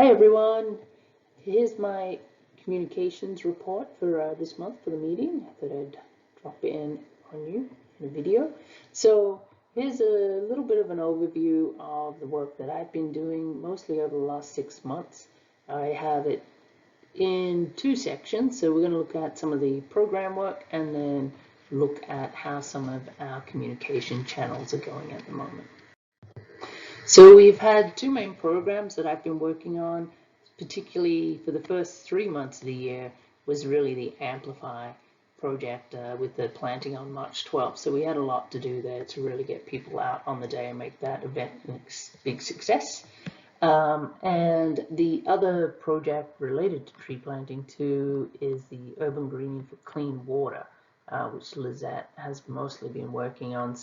Hi everyone, here's my communications report for this month for the meeting. I thought I'd drop in on you in a video. So here's a little bit of an overview of the work that I've been doing mostly over the last 6 months. I have it in two sections, so we're going to look at some of the program work and then look at how some of our communication channels are going at the moment. So we've had two main programs that I've been working on, particularly for the first 3 months of the year, was really the Amplify project with the planting on March 12th. So we had a lot to do there to really get people out on the day and make that event a big success. And the other project related to tree planting too is the Urban Greening for Clean Water, which Lizette has mostly been working on.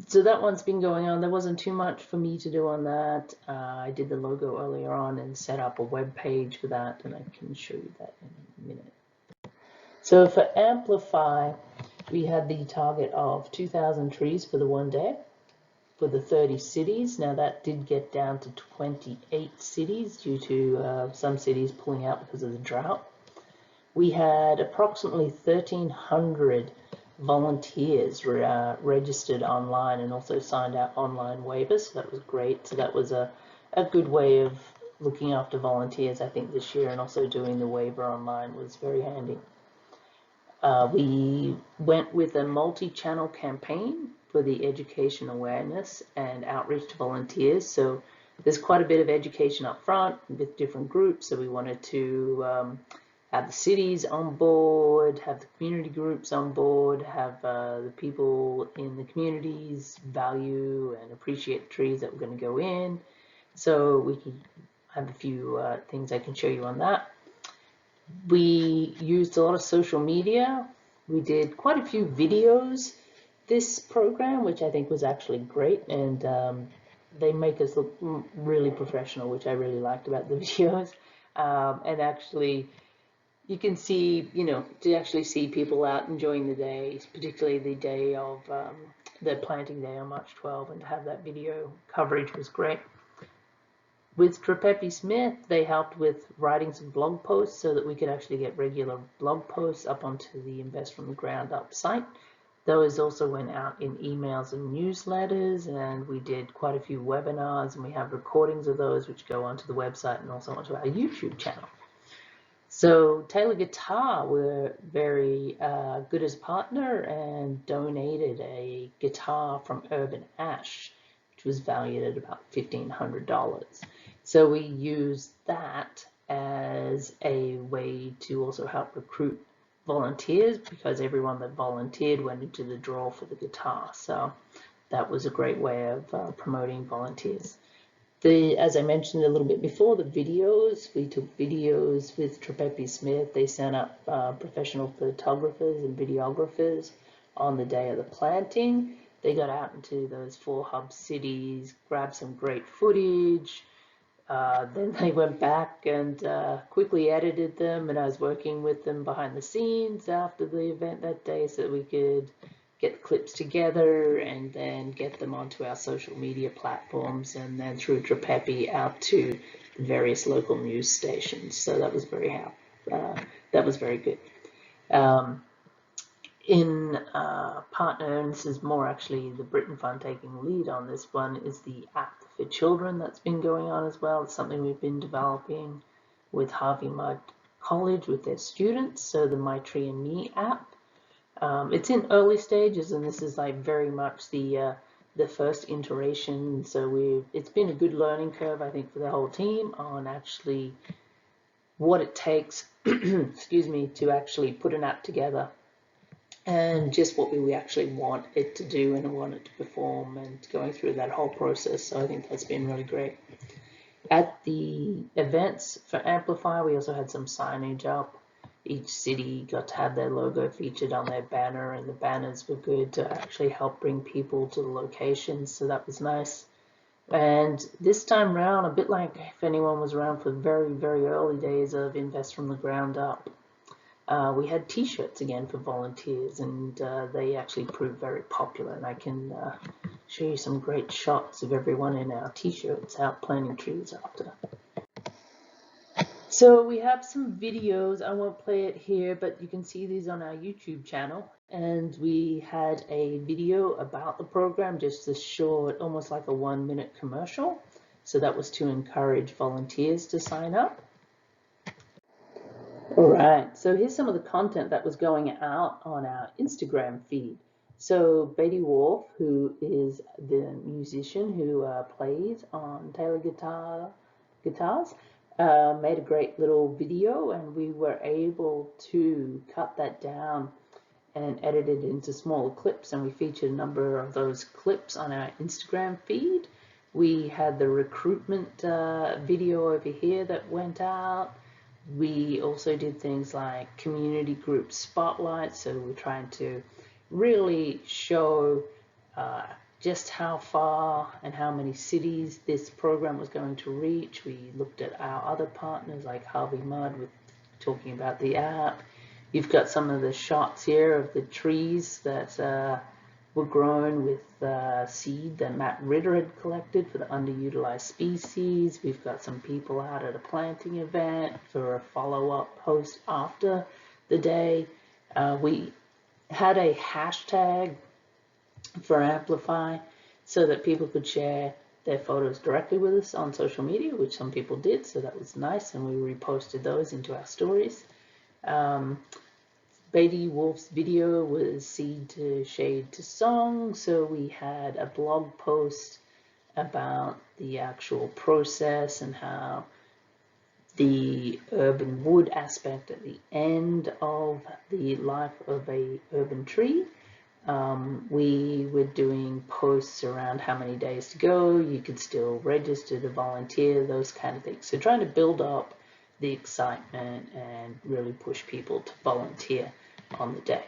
So that one's been going on. There wasn't too much for me to do on that. I did the logo earlier on and set up a web page for that, and I can show you that in a minute. So for Amplify, we had the target of 2,000 trees for the one day for the 30 cities. Now that did get down to 28 cities due to some cities pulling out because of the drought. We had approximately 1,300 volunteers registered online and also signed out online waivers, so that was great. So that was a good way of looking after volunteers, I think, this year, and also doing the waiver online was very handy. We went with a multi-channel campaign for the education awareness and outreach to volunteers. So there's quite a bit of education up front with different groups, so we wanted to have the cities on board, have the community groups on board, have the people in the communities value and appreciate the trees that we're going to go in. So we can have a few things I can show you on that. We used a lot of social media. We did quite a few videos this program, which I think was actually great, and they make us look really professional, which I really liked about the videos. And actually, you can see, to actually see people out enjoying the day, particularly the day of the planting day on March 12th, and to have that video coverage was great. With Trepepi Smith, they helped with writing some blog posts so that we could actually get regular blog posts up onto the Invest from the Ground Up site. Those also went out in emails and newsletters, and we did quite a few webinars, and we have recordings of those which go onto the website and also onto our YouTube channel. So Taylor Guitar were very good as a partner and donated a guitar from Urban Ash, which was valued at about $1,500. So we used that as a way to also help recruit volunteers, because everyone that volunteered went into the draw for the guitar. So that was a great way of promoting volunteers. As I mentioned a little bit before, the videos, we took videos with Trepepi Smith. They sent up professional photographers and videographers on the day of the planting. They got out into those 4 hub cities, grabbed some great footage. Then they went back and quickly edited them, and I was working with them behind the scenes after the event that day so that we could get clips together and then get them onto our social media platforms, and then through Trepepi out to the various local news stations. So that was very good. In partner, and this is more actually the Britain Fund taking lead on this one, is the app for children that's been going on as well. It's something we've been developing with Harvey Mudd College with their students. So the My Tree and Me app. It's in early stages, and this is like very much the first iteration. So it's been a good learning curve, I think, for the whole team on actually what it takes, excuse me, to actually put an app together, and just what we actually want it to do and want it to perform, and going through that whole process. So I think that's been really great. At the events for Amplify, we also had some signage up. Each city got to have their logo featured on their banner, and the banners were good to actually help bring people to the locations, so that was nice. And this time around, a bit like if anyone was around for the very, very early days of Invest from the Ground Up, we had t-shirts again for volunteers, and they actually proved very popular, and I can show you some great shots of everyone in our t-shirts out planting trees after. So we have some videos. I won't play it here, but you can see these on our YouTube channel. And we had a video about the program, just a short, almost like a 1-minute commercial. So that was to encourage volunteers to sign up. All right, so here's some of the content that was going out on our Instagram feed. So Beatty Wolf, who is the musician who plays on Taylor guitars, made a great little video, and we were able to cut that down and edit it into smaller clips, and we featured a number of those clips on our Instagram feed. We had the recruitment video over here that went out. We also did things like community group spotlights, so we're trying to really show just how far and how many cities this program was going to reach. We looked at our other partners like Harvey Mudd with talking about the app. You've got some of the shots here of the trees that were grown with seed that Matt Ritter had collected for the underutilized species. We've got some people out at a planting event for a follow-up post after the day. We had a hashtag for Amplify so that people could share their photos directly with us on social media, which some people did, so that was nice, and we reposted those into our stories. Beatty Wolf's video was Seed to Shade to Song, so we had a blog post about the actual process and how the urban wood aspect at the end of the life of a urban tree. We were doing posts around how many days to go, you could still register to volunteer, those kind of things. So trying to build up the excitement and really push people to volunteer on the day.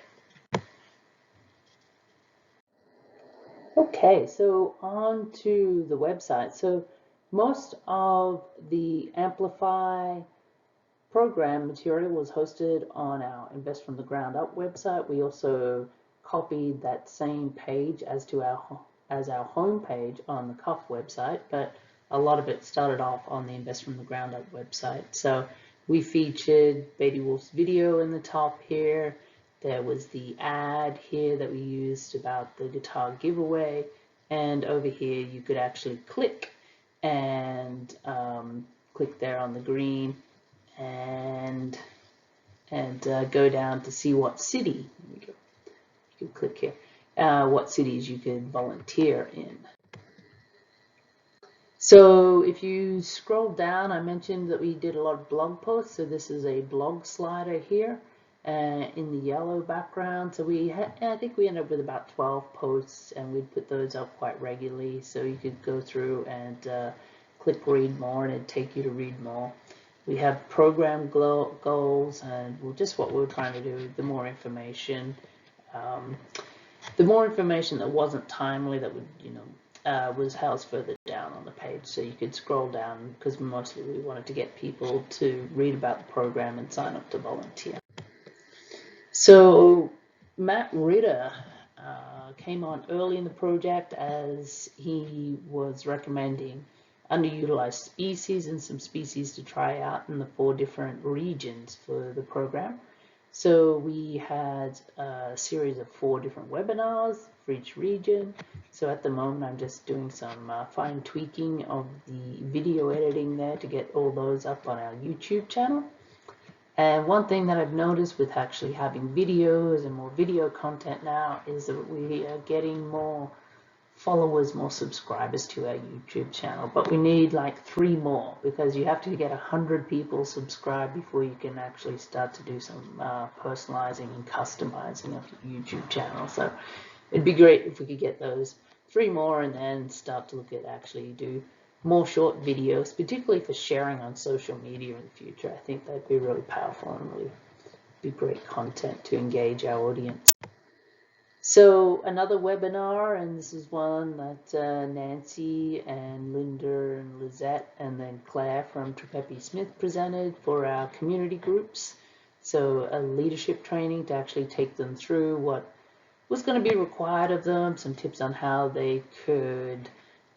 Okay, so on to the website. So most of the Amplify program material was hosted on our Invest from the Ground Up website. We also copied that same page as our home page on the CUF website, but a lot of it started off on the Invest from the Ground Up website. So we featured Beatty Wolf's video in the top here. There was the ad here that we used about the guitar giveaway, and over here you could actually click and click there on the green and go down to see what city. You can click here, what cities you could volunteer in. So if you scroll down, I mentioned that we did a lot of blog posts. So this is a blog slider here in the yellow background. So I think we ended up with about 12 posts, and we'd put those up quite regularly. So you could go through and click read more, and it'd take you to read more. We have program goals and just what we were trying to do. The more information that wasn't timely, that would, was housed further down on the page, so you could scroll down, because mostly we wanted to get people to read about the program and sign up to volunteer. So Matt Ritter came on early in the project as he was recommending underutilized species and some species to try out in the 4 different regions for the program. So we had a series of 4 different webinars for each region. So at the moment I'm just doing some fine tweaking of the video editing there to get all those up on our YouTube channel. And one thing that I've noticed with actually having videos and more video content now is that we are getting more followers, more subscribers to our YouTube channel, but we need like 3 more, because you have to get 100 people subscribed before you can actually start to do some personalizing and customizing of your YouTube channel. So it'd be great if we could get those 3 more and then start to look at actually do more short videos, particularly for sharing on social media in the future. I think that'd be really powerful and really be great content to engage our audience. So another webinar, and this is one that Nancy and Linda and Lizette and then Claire from Trepepi Smith presented for our community groups. So a leadership training to actually take them through what was going to be required of them, some tips on how they could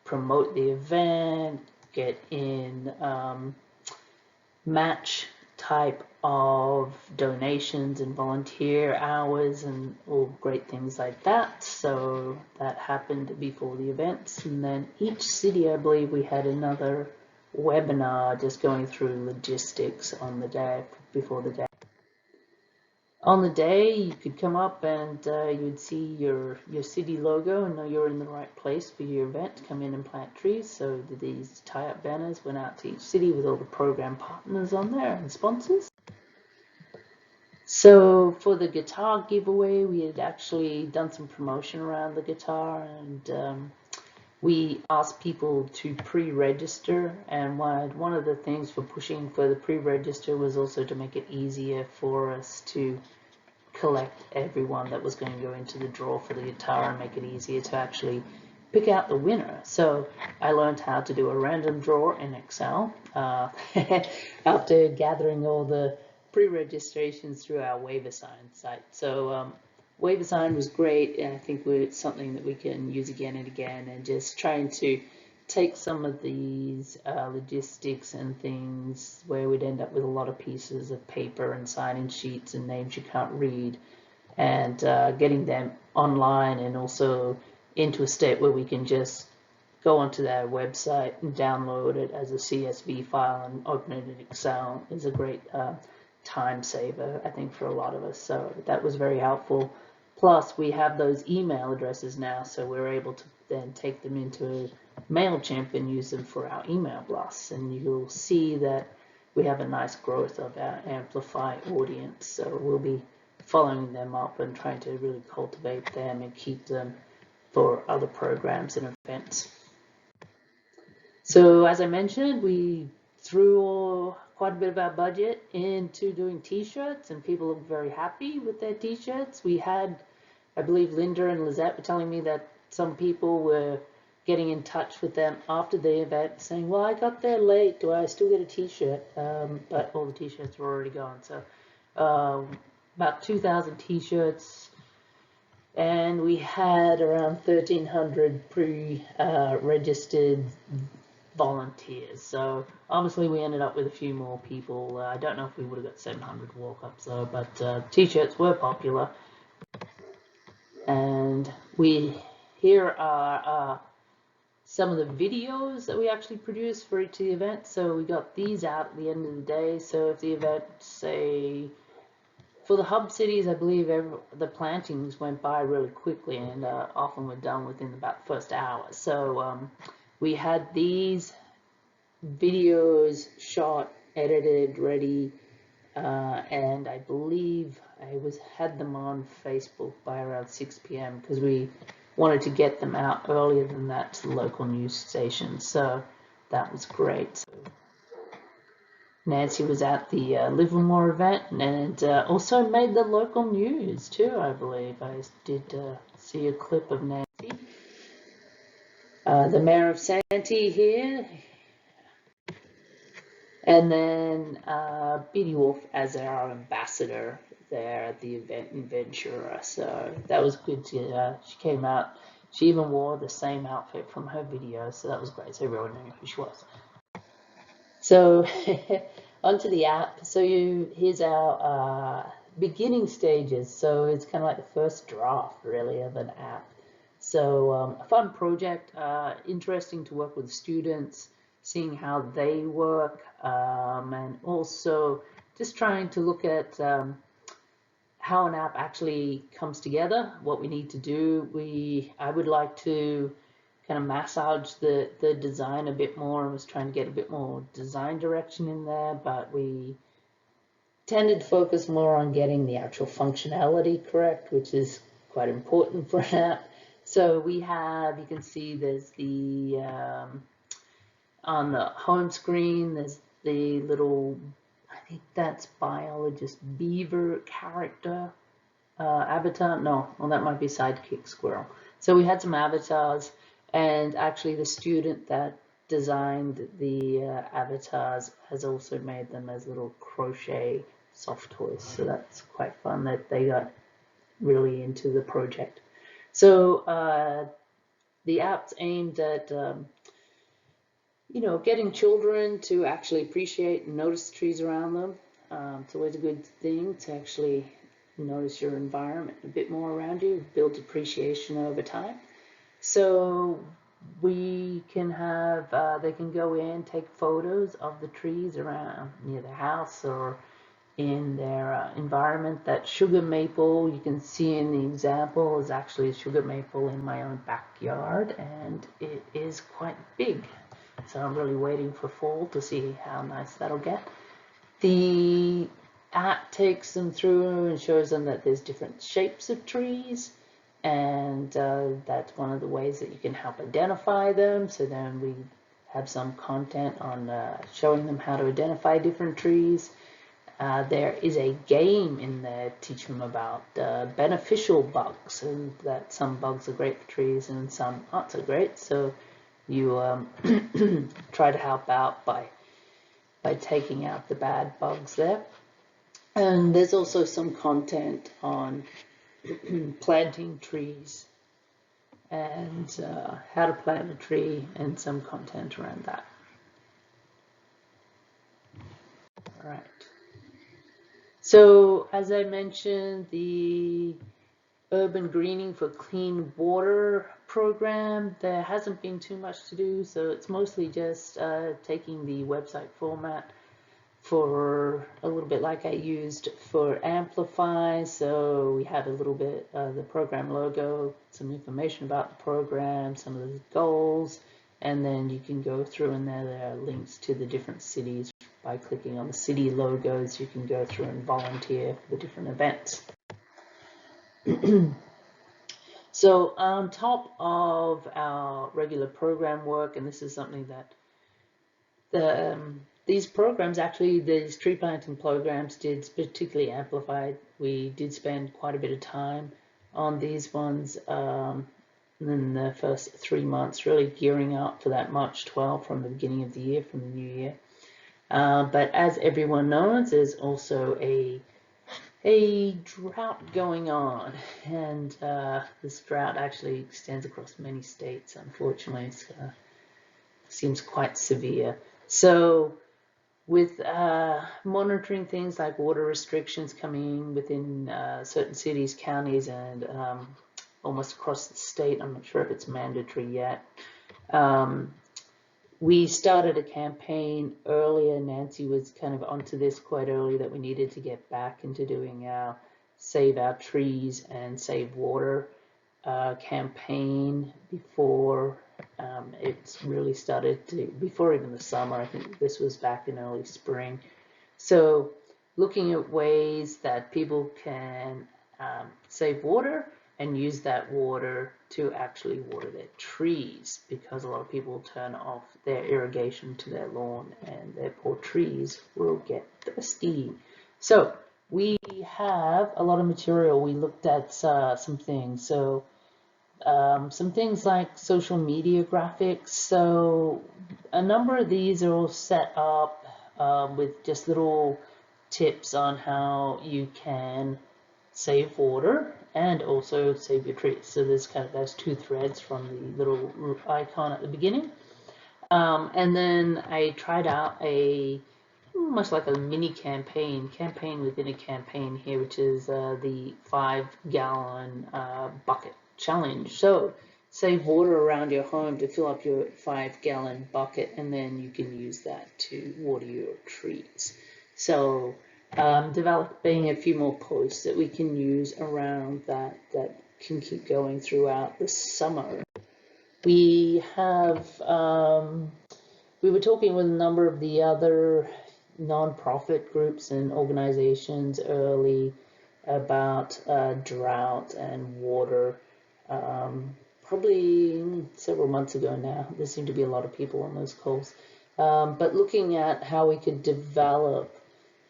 promote the event, get in match type of donations and volunteer hours and all great things like that. So that happened before the events, and then each city, I believe, we had another webinar just going through logistics on the day before the day. On the day, you could come up and you'd see your city logo and know you're in the right place for your event. Come in and plant trees. So these tie-up banners went out to each city with all the program partners on there and sponsors. So for the guitar giveaway, we had actually done some promotion around the guitar, and we asked people to pre-register, and one of the things for pushing for the pre-register was also to make it easier for us to collect everyone that was going to go into the draw for the guitar and make it easier to actually pick out the winner. So I learned how to do a random draw in Excel after gathering all the pre-registrations through our WaiverSign site. So WaiverSign was great, and I think it's something that we can use again and again, and just trying to take some of these logistics and things where we'd end up with a lot of pieces of paper and sign-in sheets and names you can't read, and getting them online and also into a state where we can just go onto their website and download it as a CSV file and open it in Excel is a great time saver, I think, for a lot of us. So that was very helpful. Plus, we have those email addresses now, so we're able to then take them into MailChimp and use them for our email blasts. And you'll see that we have a nice growth of our Amplify audience. So we'll be following them up and trying to really cultivate them and keep them for other programs and events. So as I mentioned, we threw quite a bit of our budget into doing t-shirts, and people are very happy with their t-shirts. We had, I believe Linda and Lizette were telling me that some people were getting in touch with them after the event saying, well, I got there late, do I still get a t-shirt? But all the t-shirts were already gone. So about 2,000 t-shirts, and we had around 1,300 pre-registered volunteers. So obviously we ended up with a few more people. I don't know if we would have got 700 walk-ups though, but t-shirts were popular. And here are some of the videos that we actually produced for each of the events. So we got these out at the end of the day. So if the event, say, for the hub cities, I believe the plantings went by really quickly, and often were done within about the first hour. So we had these videos shot, edited, ready, and I believe I had them on Facebook by around 6 p.m. because we wanted to get them out earlier than that to the local news stations. So that was great. So Nancy was at the Livermore event and also made the local news too, I believe. I did see a clip of Nancy. The Mayor of Santee here. And then Beatty Wolf as our ambassador there at the event in Ventura. So that was good. She came out. She even wore the same outfit from her video. So that was great. So everyone knew who she was. So onto the app. So here's our beginning stages. So it's kind of like the first draft, really, of an app. So a fun project, interesting to work with students, seeing how they work, and also just trying to look at how an app actually comes together, what we need to do. I would like to kind of massage the design a bit more. I was trying to get a bit more design direction in there, but we tended to focus more on getting the actual functionality correct, which is quite important for an app. So we have, you can see there's the, on the home screen, there's the little, I think that's biologist beaver character avatar. No, well, that might be sidekick squirrel. So we had some avatars, and actually the student that designed the avatars has also made them as little crochet soft toys. So that's quite fun that they got really into the project. So the app's aimed at getting children to actually appreciate and notice the trees around them. It's always a good thing to actually notice your environment a bit more around you, build appreciation over time. So we can have, they can go in, take photos of the trees around near the house or in their environment. That sugar maple you can see in the example is actually a sugar maple in my own backyard, and it is quite big. So I'm really waiting for fall to see how nice that'll get. The app takes them through and shows them that there's different shapes of trees, and that's one of the ways that you can help identify them. So then we have some content on showing them how to identify different trees. There is a game in there to teach them about beneficial bugs, and that some bugs are great for trees and some aren't so great. So you try to help out by taking out the bad bugs there. And there's also some content on planting trees and how to plant a tree, and some content around that. All right. So as I mentioned, the Urban Greening for Clean Water program, there hasn't been too much to do, so it's mostly just taking the website format for a little bit like I used for Amplify. So we have a little bit of the program logo, some information about the program, some of the goals, and then you can go through, and there are links to the different cities. By clicking on the city logos, you can go through and volunteer for the different events. So on top of our regular program work, and this is something that these programs, actually these tree planting programs, did particularly amplified. We did spend quite a bit of time on these ones in the first 3 months, really gearing up for that March 12 from the beginning of the year, from the new year. But as everyone knows, there's also a drought going on, and this drought actually extends across many states, unfortunately. It seems quite severe. So with monitoring things like water restrictions coming within certain cities, counties, and almost across the state, I'm not sure if it's mandatory yet. We started a campaign earlier. Nancy was kind of onto this quite early, that we needed to get back into doing our Save Our Trees and Save Water campaign before it's really started to, before even the summer. I think this was back in early spring. So looking at ways that people can save water and use that water to actually water their trees, because a lot of people turn off their irrigation to their lawn and their poor trees will get thirsty. So we have a lot of material. We looked at some things. So some things like social media graphics. So a number of these are all set up with just little tips on how you can save water and also save your trees. So there's kind of those two threads from the little icon at the beginning. And then I tried out a much like a mini campaign within a campaign here, which is the 5-gallon bucket challenge. So save water around your home to fill up your 5-gallon bucket, and then you can use that to water your trees. So developing a few more posts that we can use around that can keep going throughout the summer. We have we were talking with a number of the other non-profit groups and organizations early about drought and water. Probably several months ago now. There seemed to be a lot of people on those calls. But looking at how we could develop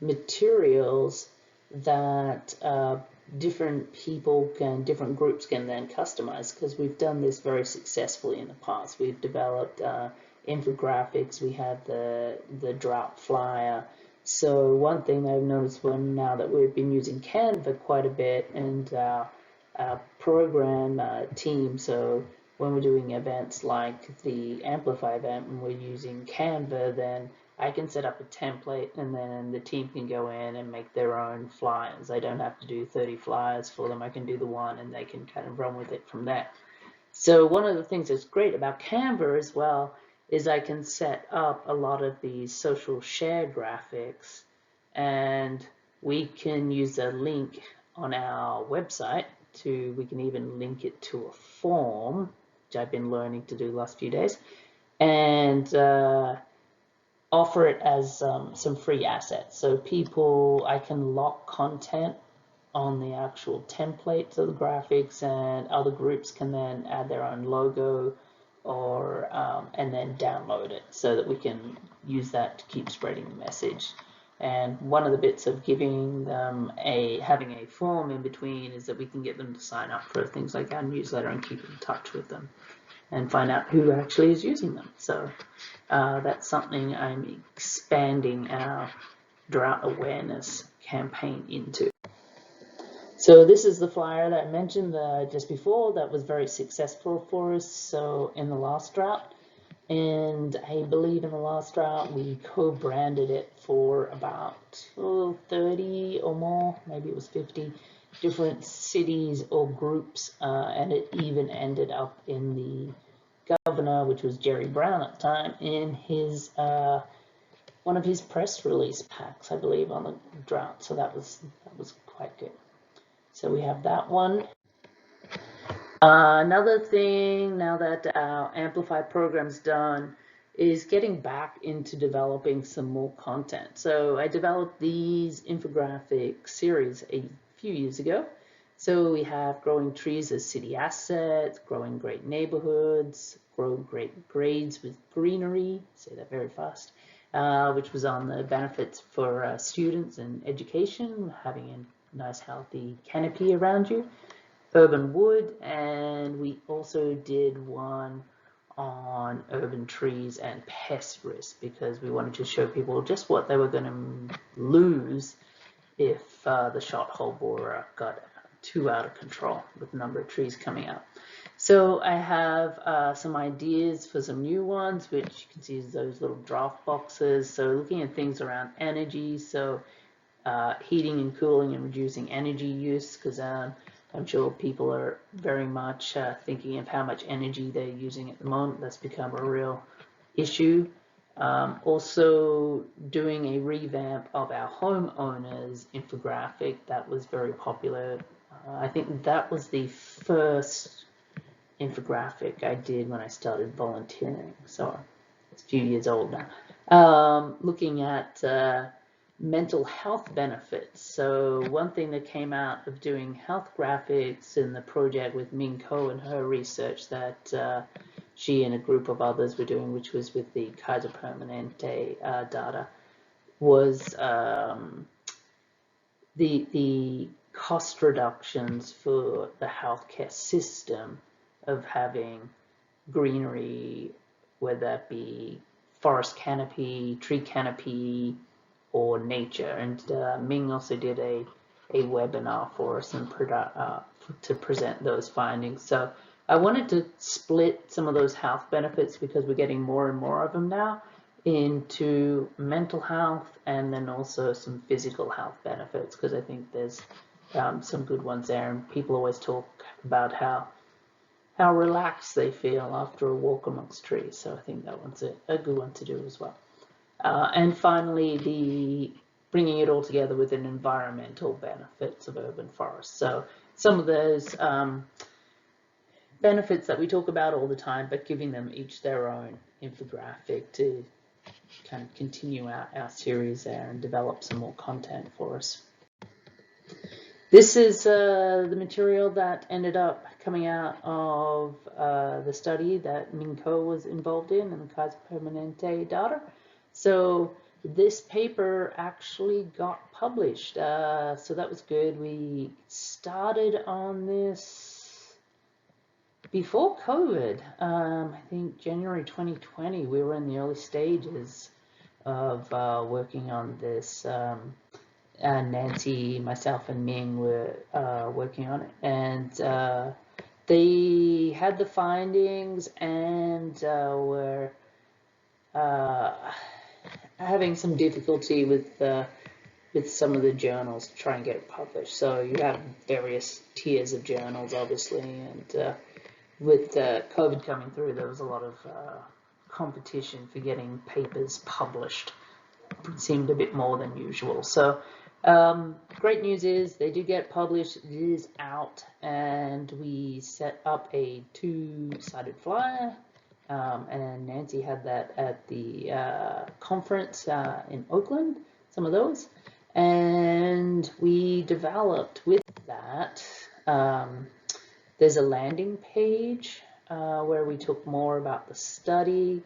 materials that different people can, different groups can then customize, because we've done this very successfully in the past. We've developed infographics. We have the drought flyer. So one thing I've noticed now that we've been using Canva quite a bit, and program team. So when we're doing events like the Amplify event, when we're using Canva, then I can set up a template and then the team can go in and make their own flyers. I don't have to do 30 flyers for them. I can do the one and they can kind of run with it from there. So one of the things that's great about Canva as well is I can set up a lot of these social share graphics, and we can use a link on our website we can even link it to a form, which I've been learning to do the last few days, and offer it as some free assets. So I can lock content on the actual templates of the graphics, and other groups can then add their own logo or and then download it so that we can use that to keep spreading the message. And one of the bits of giving them having a form in between is that we can get them to sign up for things like our newsletter and keep in touch with them and find out who actually is using them. So that's something I'm expanding our drought awareness campaign into. So this is the flyer that I mentioned just before that was very successful for us. So in the last drought, and I believe in the last drought we co-branded it for about 30 or more, maybe it was 50 different cities or groups, and it even ended up in the governor, which was Jerry Brown at the time, in his one of his press release packs, I believe, on the drought. So that was quite good. So we have that one. Another thing, now that our Amplify program's done, is getting back into developing some more content. So I developed these infographic series a few years ago. So we have growing trees as city assets, growing great neighborhoods, grow great grades with greenery, say that very fast, which was on the benefits for students and education, having a nice healthy canopy around you, urban wood, and we also did one on urban trees and pest risk because we wanted to show people just what they were going to lose if the shot hole borer got too out of control with the number of trees coming out. So I have some ideas for some new ones, which you can see as those little draft boxes. So looking at things around energy, so heating and cooling and reducing energy use, because I'm sure people are very much thinking of how much energy they're using at the moment. That's become a real issue. Also doing a revamp of our homeowners infographic that was very popular. I think that was the first infographic I did when I started volunteering, so it's a few years old now. Looking at mental health benefits. So one thing that came out of doing health graphics in the project with Ming Ko and her research that she and a group of others were doing, which was with the Kaiser Permanente data, was the cost reductions for the healthcare system of having greenery, whether that be forest canopy, tree canopy, or nature. And Ming also did a webinar for us and to present those findings. So I wanted to split some of those health benefits, because we're getting more and more of them now, into mental health and then also some physical health benefits, because I think there's some good ones there, and people always talk about how relaxed they feel after a walk amongst trees. So I think that one's a good one to do as well. And finally, bringing it all together with an environmental benefits of urban forests. So some of those benefits that we talk about all the time, but giving them each their own infographic to kind of continue our series there and develop some more content for us. This is the material that ended up coming out of the study that Ming Ko was involved in and the Kaiser Permanente data. So this paper actually got published, so that was good. We started on this before COVID. I think January 2020, we were in the early stages of working on this Nancy, myself, and Ming were working on it, and they had the findings and were having some difficulty with some of the journals to try and get it published. So you have various tiers of journals, obviously, and with COVID coming through, there was a lot of competition for getting papers published. It seemed a bit more than usual. So great news is they do get published. It is out, and we set up a 2-sided flyer. And Nancy had that at the conference in Oakland, some of those. And we developed with that, there's a landing page where we talk more about the study.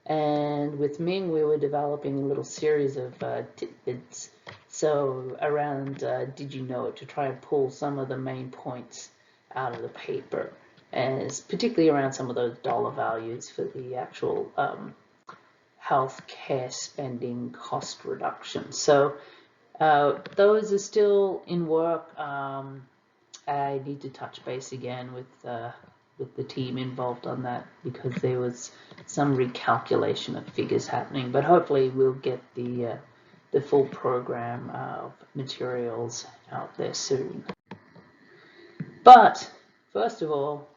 And with Ming, we were developing a little series of tidbits. So around Did You Know It, to try and pull some of the main points out of the paper, as particularly around some of those dollar values for the actual healthcare spending cost reduction. So those are still in work. I need to touch base again with the team involved on that, because there was some recalculation of figures happening. But hopefully we'll get the full program of materials out there soon. But first of all,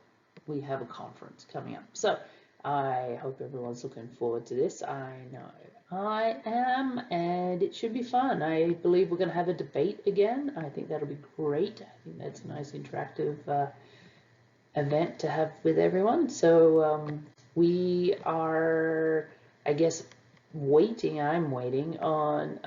we have a conference coming up. So I hope everyone's looking forward to this. I know I am, and it should be fun. I believe we're going to have a debate again. I think that'll be great. I think that's a nice interactive event to have with everyone. So we are, I guess, I'm waiting on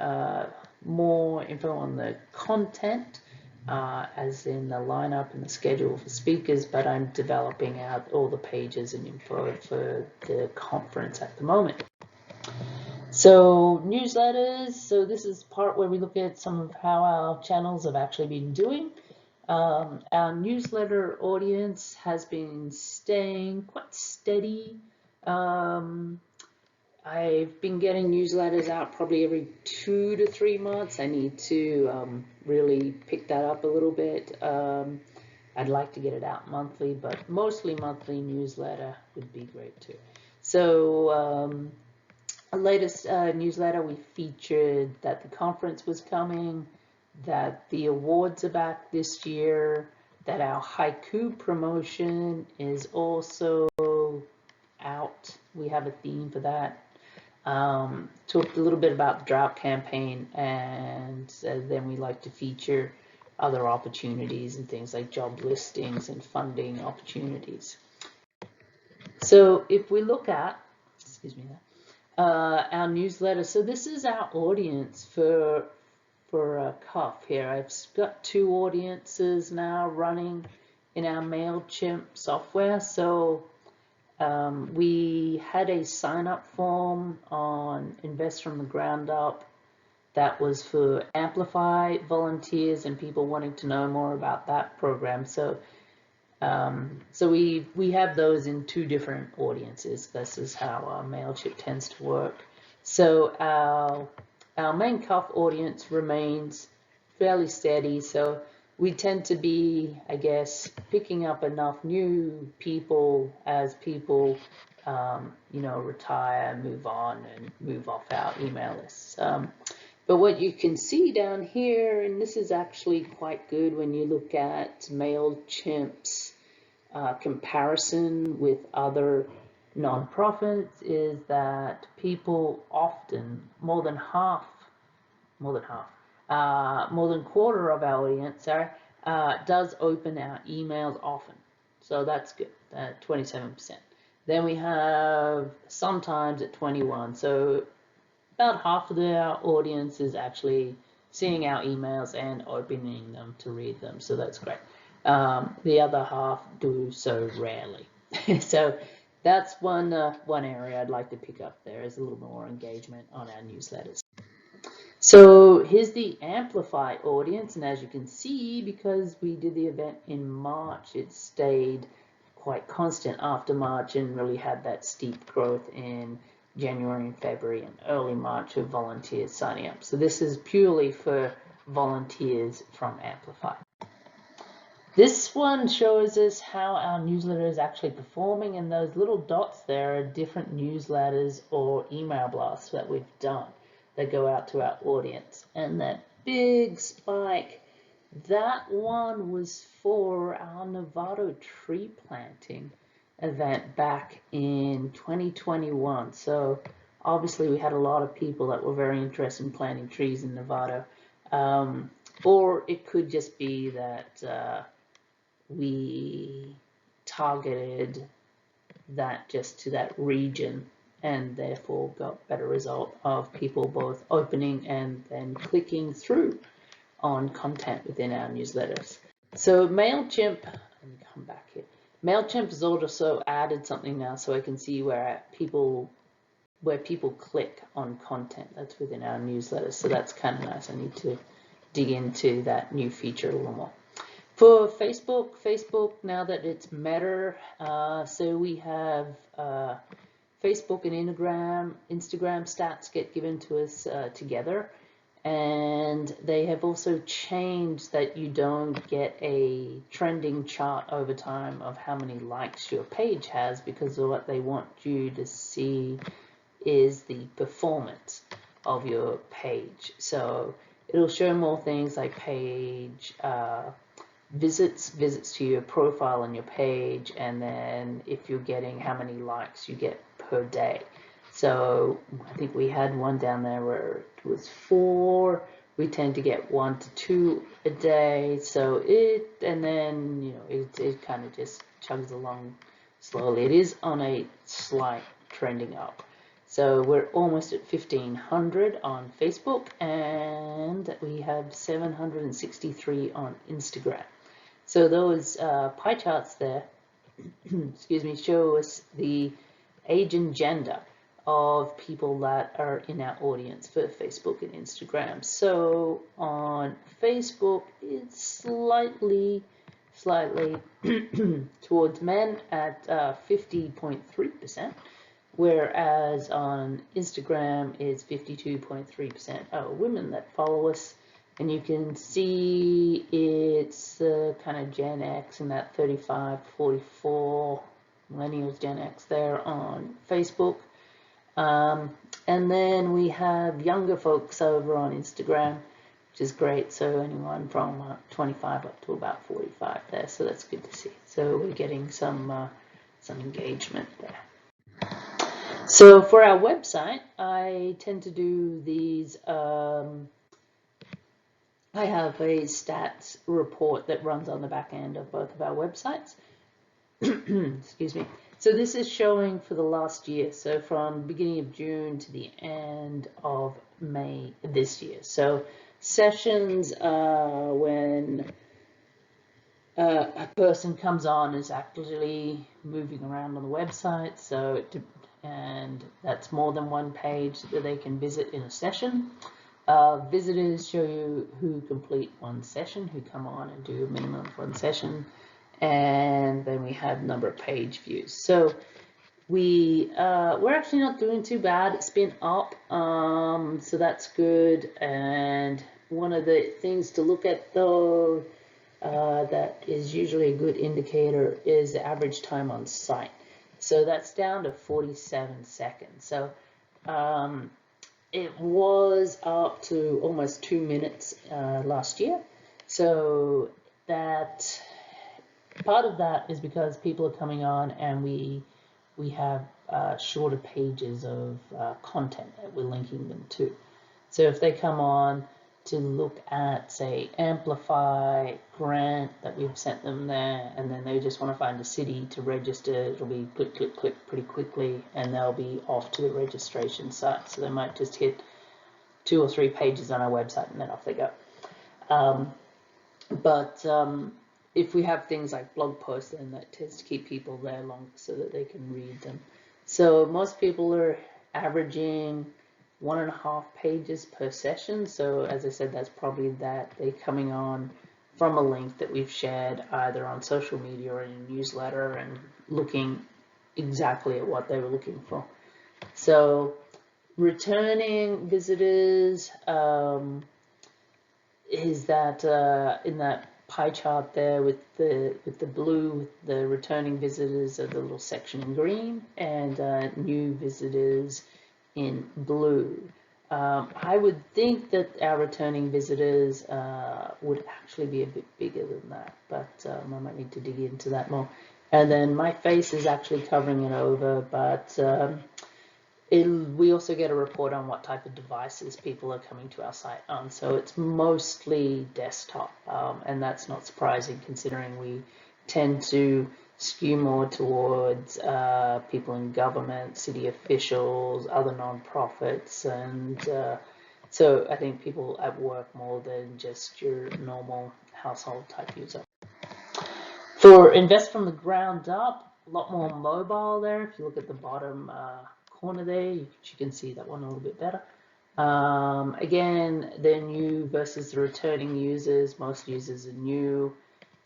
more info on the content, as in the lineup and the schedule for speakers, but I'm developing out all the pages and info for the conference at the moment. So newsletters, so this is part where we look at some of how our channels have actually been doing. Our newsletter audience has been staying quite steady. I've been getting newsletters out probably every 2 to 3 months. I need to really pick that up a little bit. I'd like to get it out monthly, but mostly monthly newsletter would be great too. So our latest newsletter, we featured that the conference was coming, that the awards are back this year, that our haiku promotion is also out. We have a theme for that. Talked a little bit about the Drought campaign, and then we like to feature other opportunities and things like job listings and funding opportunities. So if we look at, our newsletter, so this is our audience for CUF here. I've got 2 audiences now running in our MailChimp software. So we had a sign-up form on Invest from the Ground Up that was for Amplify volunteers and people wanting to know more about that program. So we have those in 2 different audiences. This is how our MailChimp tends to work. So our main CUF audience remains fairly steady. So we tend to be, I guess, picking up enough new people as people, retire, move on, and move off our email lists. But what you can see down here, and this is actually quite good when you look at MailChimp's comparison with other nonprofits, is that people often, more than a quarter of our audience, does open our emails often. So that's good, 27%. Then we have sometimes at 21. So about half of our audience is actually seeing our emails and opening them to read them. So that's great. The other half do so rarely. So that's one area I'd like to pick up there, is a little more engagement on our newsletters. So here's the Amplify audience, and as you can see, because we did the event in March, it stayed quite constant after March and really had that steep growth in January and February and early March of volunteers signing up. So this is purely for volunteers from Amplify. This one shows us how our newsletter is actually performing, and those little dots there are different newsletters or email blasts that we've done that go out to our audience. And that big spike, that one was for our Novato tree planting event back in 2021. So obviously we had a lot of people that were very interested in planting trees in Novato. Or it could just be that we targeted that just to that region and therefore got better result of people both opening and then clicking through on content within our newsletters. So MailChimp, let me come back here. MailChimp has also added something now, so I can see where people click on content that's within our newsletters. So that's kind of nice. I need to dig into that new feature a little more. For Facebook, now that it's Meta, so we have Facebook and Instagram stats get given to us together, and they have also changed that you don't get a trending chart over time of how many likes your page has, because of what they want you to see is the performance of your page. So it'll show more things like page visits to your profile on your page, and then if you're getting how many likes you get per day. So I think we had one down there where it was 4. We tend to get 1 to 2 a day. So and then it kind of just chugs along slowly. It is on a slight trending up. So we're almost at 1,500 on Facebook, and we have 763 on Instagram. So those pie charts there, excuse me, show us the age and gender of people that are in our audience for Facebook and Instagram. So on Facebook, it's slightly towards men at 50.3%, whereas on Instagram it's 52.3% women that follow us. And you can see it's kind of Gen X and that 35-44 millennials, Gen X there on Facebook. And then we have younger folks over on Instagram, which is great. So anyone from 25 up to about 45 there. So that's good to see. So we're getting some engagement there. So for our website, I tend to do these. I have a stats report that runs on the back end of both of our websites. Excuse me. So this is showing for the last year, so from beginning of June to the end of May this year. So sessions when a person comes on is actually moving around on the website, and that's more than one page that they can visit in a session. Visitors show you who complete one session, who come on and do a minimum of one session, and then we have number of page views. So we're actually not doing too bad. It's been up, so that's good. And one of the things to look at though, that is usually a good indicator, is the average time on site. So that's down to 47 seconds. So it was up to almost 2 minutes last year. So that part of that is because people are coming on and we have shorter pages of content that we're linking them to. So if they come on to look at, say, Amplify grant that we've sent them there, and then they just want to find a city to register, it'll be click, click, click pretty quickly, and they'll be off to the registration site. So they might just hit 2 or 3 pages on our website and then off they go. If we have things like blog posts, then that tends to keep people there long so that they can read them. So most people are averaging 1.5 pages per session. So as I said, that's probably that they're coming on from a link that we've shared either on social media or in a newsletter and looking exactly at what they were looking for. So returning visitors, is that in that pie chart there with the blue, with the returning visitors are the little section in green, and new visitors in blue. I would think that our returning visitors would actually be a bit bigger than that, but I might need to dig into that more. And then my face is actually covering it over, but we also get a report on what type of devices people are coming to our site on. So it's mostly desktop, and that's not surprising considering we tend to skew more towards people in government, city officials, other nonprofits, and so I think people at work more than just your normal household type user. For invest from the ground up, a lot more mobile there. If you look at the bottom corner there, you can see that one a little bit better. Again, the new versus the returning users. Most users are new.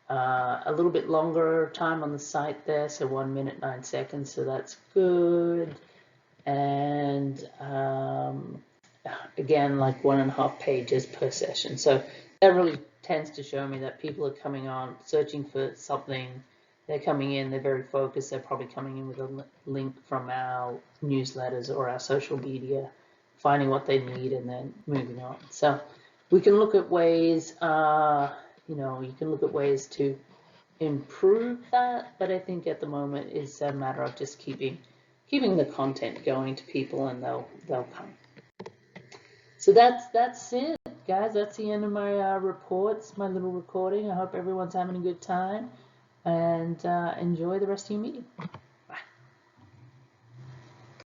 A little bit longer time on the site there, so 1 minute 9 seconds, so that's good. And again, like 1.5 pages per session. So that really tends to show me that people are coming on, searching for something. They're coming in, they're very focused. They're probably coming in with a link from our newsletters or our social media, finding what they need and then moving on. So we can look at ways, you can look at ways to improve that, but I think at the moment it's a matter of just keeping the content going to people, and they'll come. So that's it, guys. That's the end of my reports, my little recording. I hope everyone's having a good time, and enjoy the rest of your meeting.